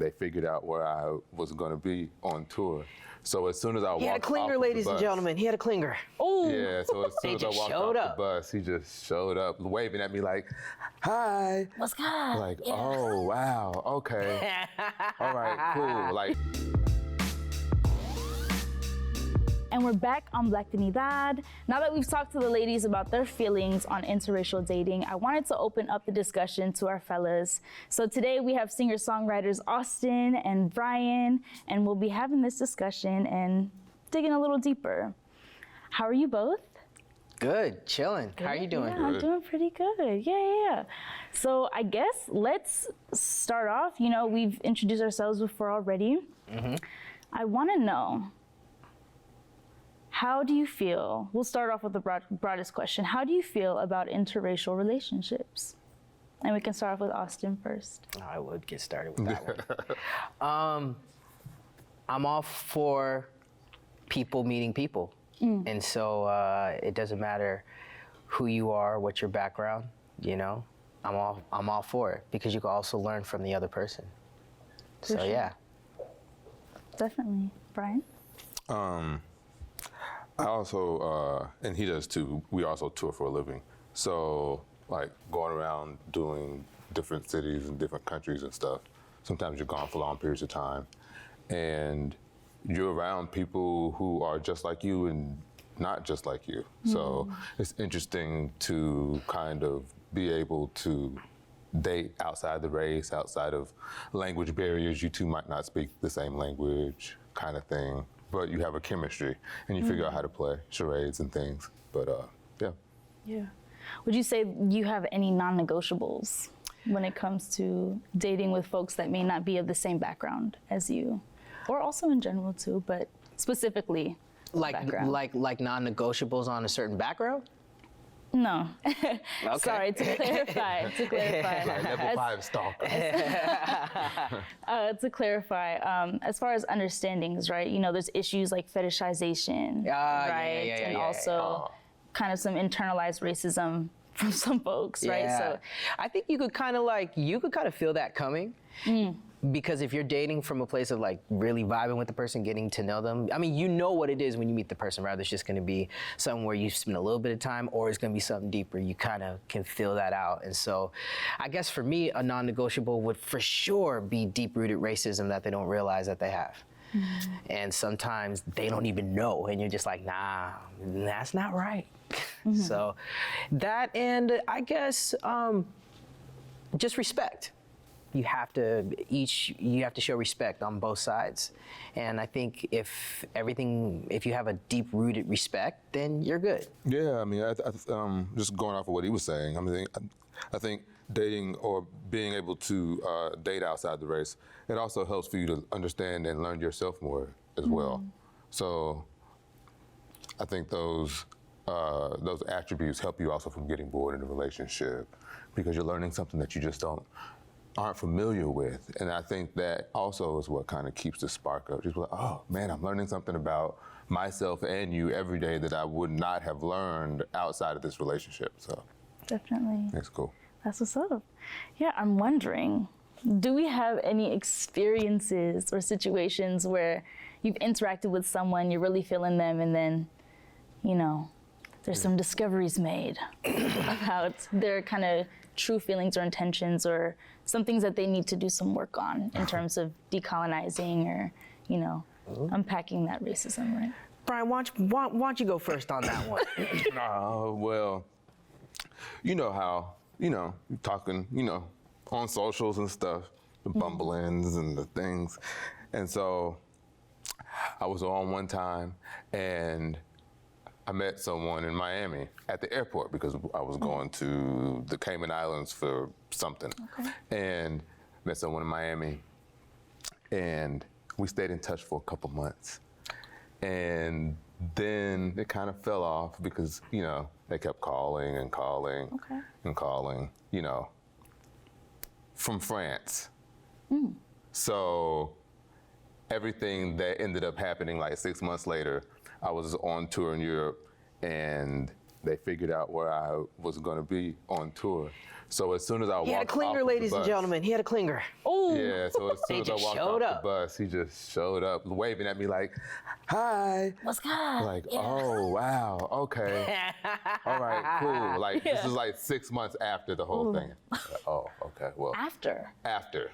they figured out where I was going to be on tour. So as soon as I walked He had a clinger, ladies and gentlemen. He had a clinger. Oh. Yeah, so as soon as I walked off the bus, he just showed up waving at me like, hi. What's good? Like, oh, wow, okay. All right, cool. Like. And we're back on Blacktinidad. Now that we've talked to the ladies about their feelings on interracial dating, I wanted to open up the discussion to our fellas. So today we have singer-songwriters Austin and Brian, and we'll be having this discussion and digging a little deeper. How are you both? Good, chilling. How are you doing? Yeah, I'm doing pretty good. Yeah. So I guess let's start off. You know, we've introduced ourselves before already. I want to know, how do you feel? We'll start off with the broadest question. How do you feel about interracial relationships? And we can start off with Austin first. I would get started with that one. I'm all for people meeting people. And so it doesn't matter who you are, what your background, you know, I'm all for it because you can also learn from the other person. So sure. Yeah. Definitely. Brian? I also, and he does too, we also tour for a living. So like going around doing different cities and different countries and stuff, sometimes you're gone for long periods of time and you're around people who are just like you and not just like you. So it's interesting to kind of be able to date outside the race, outside of language barriers. You two might not speak the same language kind of thing, but you have a chemistry and you figure out how to play charades and things. But yeah. Yeah. Would you say you have any non-negotiables when it comes to dating with folks that may not be of the same background as you? Or also in general too, but specifically background. Like non-negotiables on a certain background? No. Okay. Sorry, to clarify. Like level 5 stalker. To clarify, as far as understandings, right? You know, there's issues like fetishization, right? And also kind of some internalized racism from some folks, right? So I think you could kind of feel that coming. Because if you're dating from a place of like really vibing with the person, getting to know them, I mean, you know what it is when you meet the person, rather it's just gonna be something where you spend a little bit of time or it's gonna be something deeper. You kind of can feel that out. And so I guess for me, a non-negotiable would for sure be deep-rooted racism that they don't realize that they have. And sometimes they don't even know and you're just like, nah, that's not right. So that, and I guess just respect. You have to show respect on both sides. And I think if you have a deep-rooted respect, then you're good. Yeah, I mean, just going off of what he was saying, I think dating or being able to date outside the race, it also helps for you to understand and learn yourself more as well. So I think those attributes help you also from getting bored in a relationship because you're learning something that you just aren't familiar with. And I think that also is what kind of keeps the spark up. Just like, oh man, I'm learning something about myself and you every day that I would not have learned outside of this relationship. So definitely. That's cool. That's what's up. Yeah, I'm wondering, do we have any experiences or situations where you've interacted with someone, you're really feeling them, and then, you know, there's some discoveries made about their kind of true feelings or intentions or some things that they need to do some work on in terms of decolonizing or, you know, unpacking that racism, right? Brian, why don't you go first on that one? Well, you know how, you're talking, on socials and stuff, the bumblings and the things. And so I was on one time and I met someone in Miami at the airport because I was going to the Cayman Islands for something. Okay. And met someone in Miami and we stayed in touch for a couple months. And then it kind of fell off because, they kept calling and calling and calling, from France. So everything that ended up happening like 6 months later, I was on tour in Europe and they figured out where I was going to be on tour. So as soon as I walked He had a clinger, ladies and gentlemen. He had a clinger. Oh. Yeah, so as soon as I just walked showed off up. the bus, he just showed up, waving at me like, "Hi." What's good? Like, oh, wow, okay. All right, cool. Like, this is like 6 months after the whole thing. Oh, okay, well. After. After,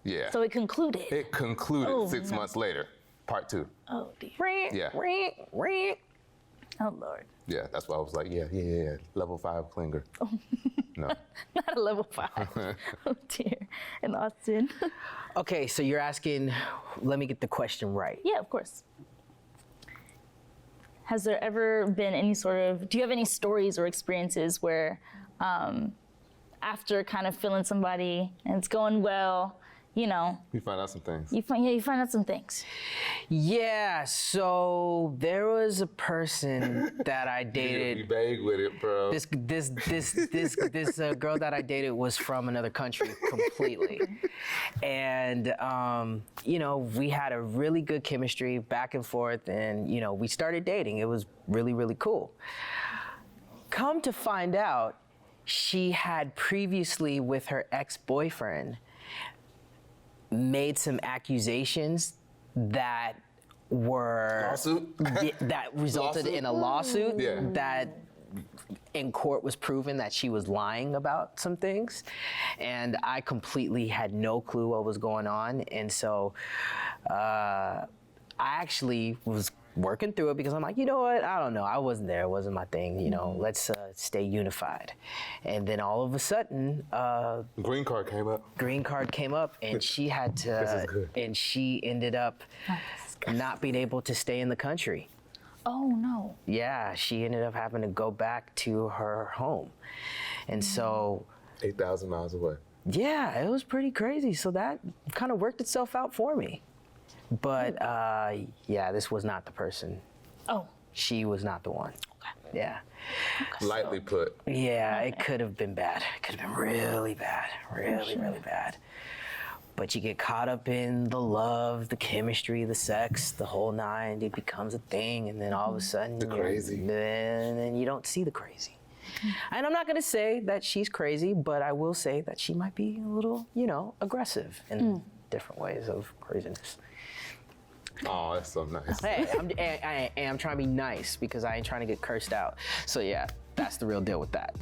yeah. So it concluded. It concluded Oh, 6 no. months later, part 2. Oh dear. Yeah. Oh Lord. Yeah, that's why I was like, yeah, level 5 clinger. No. Not a level 5. Oh dear. In Austin. Okay, so you're asking, let me get the question right. Yeah, of course. Has there ever been any sort of, do you have any stories or experiences where after kind of feeling somebody and it's going well, you know, You find out some things. you find out some things? Yeah, so there was a person that I Be dated. vague with it, bro. This girl that I dated was from another country completely, and you know, we had a really good chemistry back and forth, and you know, we started dating. It was really, really cool. Come to find out, she had previously with her ex-boyfriend made some accusations that were Lawsuit? that resulted in a lawsuit Yeah. that in court was proven that she was lying about some things, and I completely had no clue what was going on, and so I actually was working through it because I'm like, you know what, I don't know, I wasn't there, it wasn't my thing, you know, let's stay unified. And then all of a sudden, Green card came up. green card came up, and she had This to, is good. and she ended up not being able to stay in the country. Oh no. Yeah, she ended up having to go back to her home. And so, 8,000 miles away. yeah, it was pretty crazy. So that kind of worked itself out for me. But yeah, this was not the person. Oh. She was not the one. Yeah. Lightly put. Yeah, it could have been bad. It could have been really bad. Really, really bad. But you get caught up in the love, the chemistry, the sex, the whole nine. It becomes a thing, and then all of a sudden, The crazy. then you don't see the crazy. And I'm not going to say that she's crazy, but I will say that she might be a little, you know, aggressive in different ways of craziness. Oh, that's so nice. Hey, I'm trying to be nice because I ain't trying to get cursed out. So yeah, that's the real deal with that.